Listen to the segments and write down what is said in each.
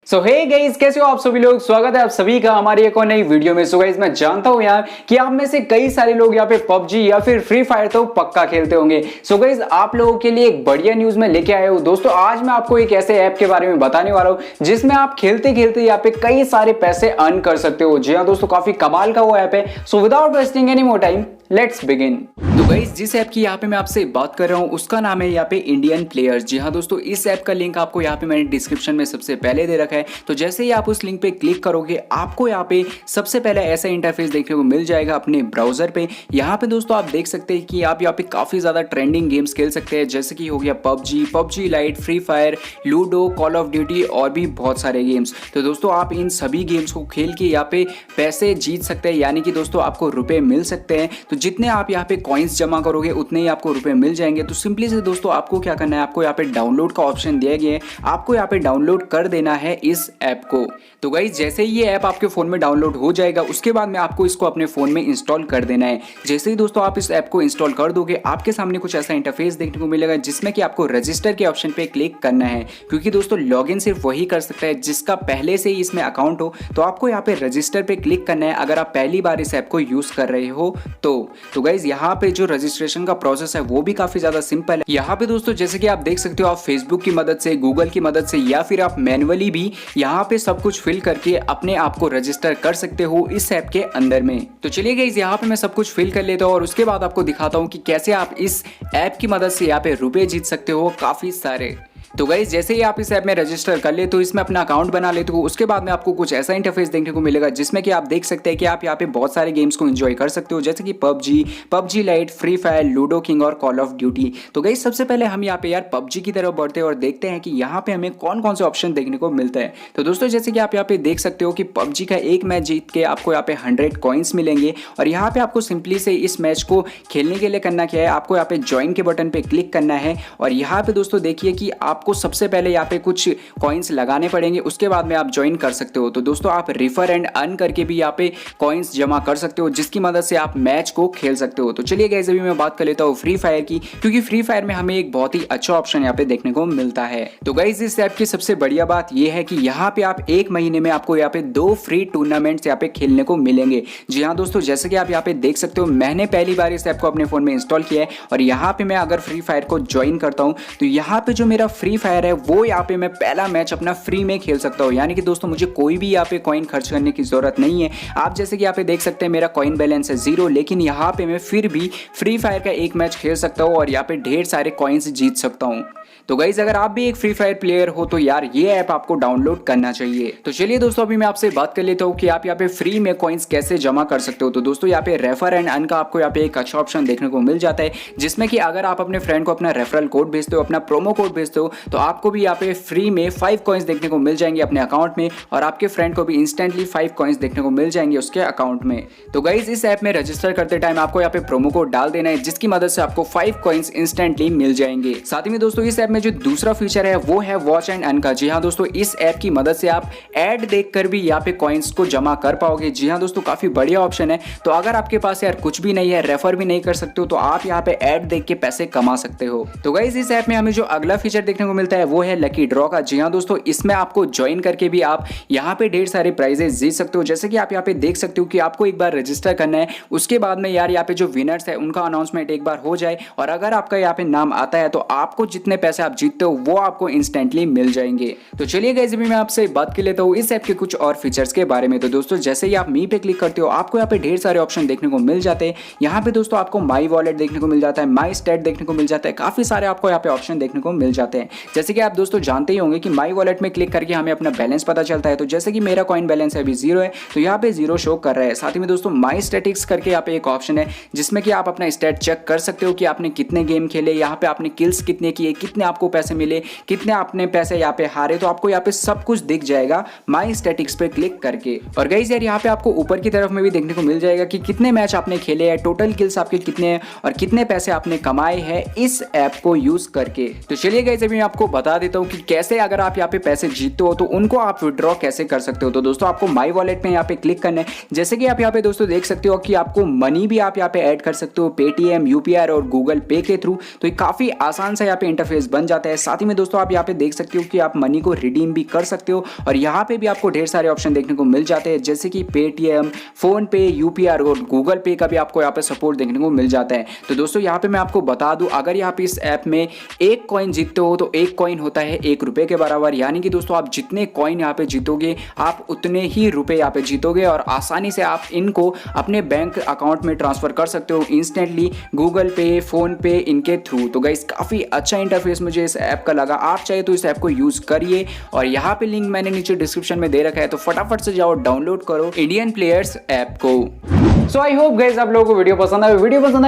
सो hey guys, कैसे हो आप सभी लोग। स्वागत है आप सभी का हमारी एक और नई वीडियो में। सो गाइस, मैं जानता हूं यार कि आप में से कई सारे लोग यहाँ पे पबजी या फिर फ्री फायर तो पक्का खेलते होंगे। सो गाइस, आप लोगों के लिए एक बढ़िया न्यूज में लेके आया हूं। दोस्तों, आज मैं आपको एक ऐसे ऐप के बारे में बताने वाला हूं जिसमें आप खेलते खेलते यहाँ पे कई सारे पैसे अर्न कर सकते हो। जी हाँ दोस्तों, काफी कमाल का वो ऐप है। So without wasting any more time, let's begin. तो गाइस, जिस ऐप की यहाँ पे मैं आपसे बात कर रहा हूँ उसका नाम है यहाँ पे इंडियन प्लेयर्स। जी हाँ दोस्तों, इस ऐप का लिंक आपको यहाँ पे मैंने डिस्क्रिप्शन में सबसे पहले दे रखा है। तो जैसे ही आप उस लिंक पे क्लिक करोगे, आपको यहाँ पे सबसे पहले ऐसा इंटरफेस देखने को मिल जाएगा अपने ब्राउजर पे। यहाँ पे दोस्तों आप देख सकते हैं कि आप यहाँ पे काफी ज्यादा ट्रेंडिंग गेम्स खेल सकते हैं, जैसे कि हो गया PUBG light, free fire, ludo, call of duty और भी बहुत सारे गेम्स। तो दोस्तों आप इन सभी गेम्स को खेल के यहाँ पे पैसे जीत सकते हैं, यानी कि दोस्तों आपको रुपए मिल सकते हैं। तो जितने आप यहाँ पे कॉइन्स जमा करोगे उतने ही आपको रुपए मिल जाएंगे। तो सिंपली से दोस्तों आपको क्या करना है, आपको यहाँ पे डाउनलोड का ऑप्शन दिया गया है, आपको यहाँ पे डाउनलोड कर देना है इस ऐप को। तो गाइस, जैसे ही ये ऐप आपके फोन में डाउनलोड हो जाएगा, उसके बाद में आपको इसको अपने फोन में इंस्टॉल कर देना है। जैसे ही दोस्तों आप इस ऐप को इंस्टॉल कर दोगे, आपके सामने कुछ ऐसा इंटरफेस देखने को मिलेगा जिसमें कि आपको रजिस्टर के ऑप्शन पे क्लिक करना है, क्योंकि दोस्तों लॉगिन सिर्फ वही कर सकता है जिसका पहले से ही इसमें अकाउंट हो। तो आपको यहाँ पे रजिस्टर पे क्लिक करना है अगर आप पहली बार इस ऐप को यूज कर रहे हो तो गाइस, यहाँ पे जो रजिस्ट्रेशन का प्रोसेस है वो भी काफी ज्यादा सिंपल है। यहाँ पे दोस्तों जैसे कि आप देख सकते हो, आप फेसबुक की मदद से, गूगल की मदद से या फिर आप मैन्युअली भी यहाँ पे सब कुछ फिल करके अपने आप को रजिस्टर कर सकते हो इस ऐप के अंदर में। तो चलिए गाइस, यहाँ पे मैं सब कुछ फिल कर लेता हूँ और उसके बाद आपको दिखाता हूँ कि कैसे आप इस ऐप की मदद से यहाँ पे रुपए जीत सकते हो काफी सारे। तो गाइस, जैसे ही आप इस ऐप में रजिस्टर कर ले तो इसमें अपना अकाउंट बना लेते हो, उसके बाद में आपको कुछ ऐसा इंटरफेस देखने को मिलेगा जिसमें कि आप देख सकते हैं कि आप यहाँ पे बहुत सारे गेम्स को एंजॉय कर सकते हो, जैसे कि PUBG light, free fire, ludo king और कॉल ऑफ ड्यूटी। तो गाइस, सबसे पहले हम यहाँ पे यार पबजी की तरफ बढ़ते हैं और देखते हैं कि यहाँ पे हमें कौन कौन से ऑप्शन देखने को मिलता है। तो दोस्तों जैसे कि आप यहाँ पे देख सकते हो कि पबजी का एक मैच जीत के आपको यहाँ पे 100 कॉइन्स मिलेंगे और यहाँ पे आपको सिंपली से इस मैच को खेलने के लिए करना क्या है, आपको यहाँ पे ज्वाइन के बटन पे क्लिक करना है और यहाँ पे दोस्तों देखिए कि आपको सबसे पहले यहाँ पे कुछ कॉइन्स लगाने पड़ेंगे, उसके बाद में आप ज्वाइन कर सकते हो। तो दोस्तों आप रिफर एंड अर्न करके भी यहाँ पे कॉइन्स जमा कर सकते हो, जिसकी मदद से आप मैच को खेल सकते हो। तो चलिए गाइस, अभी मैं बात कर लेता हूँ फ्री फायर की, क्योंकि फ्री फायर में हमें एक बहुत ही अच्छा ऑप्शन यहाँ पे देखने को मिलता है। तो गाइस, इस ऐप की सबसे बढ़िया बात यह है कि यहाँ पे आप एक महीने में आपको यहाँ पे 2 फ्री टूर्नामेंट्स यहाँ पे खेलने को मिलेंगे। जी हाँ दोस्तों, जैसे कि आप यहाँ पे देख सकते हो, मैंने पहली बार इस ऐप को अपने फोन में इंस्टॉल किया है और यहाँ पे मैं अगर फ्री फायर को ज्वाइन करता हूँ तो यहाँ पे जो मेरा फ्री फायर है वो यहाँ पे मैं पहला मैच अपना फ्री में खेल सकता हूँ, यानी कि दोस्तों मुझे कोई भी यहाँ पे कॉइन खर्च करने की जरूरत नहीं है। आप जैसे कि यहाँ पे देख सकते हैं मेरा कॉइन बैलेंस है 0, लेकिन यहाँ पे मैं फिर भी फ्री फायर का एक मैच खेल सकता हूँ और यहाँ पे ढेर सारे कॉइन्स जीत सकता हूँ। तो गाइस, अगर आप भी एक फ्री फायर प्लेयर हो तो यार ये ऐप आपको डाउनलोड करना चाहिए। तो चलिए दोस्तों, अभी मैं आपसे बात कर लेता हूँ कि आप यहाँ पे फ्री में कॉइन्स कैसे जमा कर सकते हो। तो दोस्तों यहाँ पे रेफर एंड अर्न का आपको यहाँ पे एक अच्छा ऑप्शन देखने को मिल जाता है, जिसमें कि अगर आप अपने फ्रेंड को अपना रेफरल कोड भेजते हो, अपना प्रोमो कोड भेजते हो, तो आपको भी यहाँ पे फ्री में 5 कॉइन्स देखने को मिल जाएंगे अपने अकाउंट में और आपके फ्रेंड को भी इंस्टेंटली 5 कॉइन्स देखने को मिल जाएंगे उसके अकाउंट में। तो गाइस, इस ऐप में रजिस्टर करते टाइम आपको यहाँ पे प्रोमो कोड डाल देना है, जिसकी मदद से आपको 5 कॉइन्स इंस्टेंटली मिल जाएंगे। साथ ही में दोस्तों इस ऐप में जो दूसरा फीचर है वो है वॉच एंड अर्न का। जी हाँ दोस्तों, इस ऐप की मदद से आप ऐड देखकर भी यहाँ पे कॉइन्स को जमा कर पाओगे। जी हाँ दोस्तों, काफी बढ़िया ऑप्शन है। तो अगर आपके पास यार कुछ भी नहीं है, रेफर भी नहीं कर सकते हो, तो आप यहाँ पे ऐड देख के पैसे कमा सकते हो। तो गाइस, इस ऐप में हमें जो अगला फीचर देखने को मिलता है वो है लकी ड्रॉ का। जी हाँ दोस्तों, इसमें आपको ज्वाइन करके भी आप यहाँ पे ढेर सारे प्राइजेस जीत सकते हो। जैसे कि आप यहाँ पे देख सकते हो कि आपको एक बार रजिस्टर करना है, उसके बाद में यार यहाँ पे जो विनर्स है उनका अनाउंसमेंट एक बार हो जाए और अगर आपका यहाँ पे नाम आता है तो आपको जितने पैसे आप जीतते हो वो आपको इंस्टेंटली मिल जाएंगे। तो चलिए गाइस, अभी मैं आपसे बात कर लेता हूँ इस ऐप के कुछ और फीचर्स के बारे में। तो दोस्तों जैसे ही आप मी पे क्लिक करते हो, आपको यहाँ पे ढेर सारे ऑप्शन देखने को मिल जाते हैं। यहाँ पे दोस्तों आपको माई वॉलेट देखने को मिल जाता है, माई स्टेट देखने को मिल जाता है, काफी सारे आपको यहाँ पे ऑप्शन देखने को मिल जाते हैं। जैसे कि आप दोस्तों जानते ही होंगे कि माई वॉलेट में क्लिक करके हमें अपना बैलेंस पता चलता है। तो जैसे कि मेरा कॉइन बैलेंस अभी 0 है, तो यहाँ पे 0 शो कर रहा है। साथ ही में दोस्तों माई स्टैटिक्स करके यहाँ पे एक ऑप्शन है जिसमें कि आप अपना स्टेट चेक कर सकते हो कि आपने कितने गेम खेले, यहाँ पे आपने किल्स कितने किए, कितने आपको पैसे मिले, कितने आपने पैसे यहाँ पे हारे। तो आपको यहाँ पे सब कुछ दिख जाएगा माई स्टैटिक्स पे क्लिक करके। और गाइस यार, यहाँ पे आपको ऊपर की तरफ में भी देखने को मिल जाएगा कि कितने मैच आपने खेले हैं, टोटल किल्स आपके कितने हैं और कितने पैसे आपने कमाए हैं इस ऐप को यूज करके। तो चलिए गाइस, अभी मैं आपको बता देता हूँ कि कैसे अगर आप यहाँ पे पैसे जीतते हो तो उनको आप विड्रॉ कैसे कर सकते हो। तो दोस्तों आपको माई वॉलेट में यहाँ पे क्लिक करना है। जैसे कि आप यहाँ पे दोस्तों देख सकते हो कि आपको मनी भी आप यहाँ पे ऐड कर सकते हो पेटीएम, यूपीआई और गूगल पे के थ्रू। तो ये काफी आसान सा यहाँ पे इंटरफेस बन जाता है। साथ ही में दोस्तों आप यहाँ पे देख सकते हो कि आप मनी को रिडीम भी कर सकते हो और यहाँ पे भी आपको ढेर सारे ऑप्शन देखने को मिल जाते हैं, जैसे कि पेटीएम, फोन पे, यूपीआई और गूगल पे का भी आपको यहाँ पे सपोर्ट देखने को मिल जाता है। तो दोस्तों यहाँ पे मैं आपको बता दूं, अगर यहाँ पे इस ऐप में एक कॉइन जीतते हो तो एक कॉइन होता है 1 रुपए के बराबर। यानी कि दोस्तों आप जितने कॉइन यहाँ पे जीतोगे आप उतने ही रुपए यहाँ पे जीतोगे और आसानी से आप इनको अपने बैंक अकाउंट में ट्रांसफर कर सकते हो इंस्टेंटली, गूगल पे, फोन पे इनके थ्रू। तो गाइस काफी अच्छा इंटरफेस मुझे इस ऐप का लगा। आप चाहे तो इस ऐप को यूज करिए और यहाँ पे लिंक मैंने नीचे डिस्क्रिप्शन में दे रखा है, तो फटाफट से जाओ डाउनलोड करो इंडियन प्लेयर्स ऐप को। सो आई होप गाइस आप लोगों को वीडियो पसंद आई।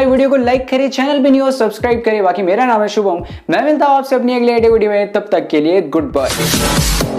वीडियो को लाइक करिए, चैनल पे नहीं हो सब्सक्राइब करिए। बाकी मेरा नाम है शुभम, मैं मिलता हूं आपसे अपनी अगली वीडियो में, तब तक के लिए गुड बाय।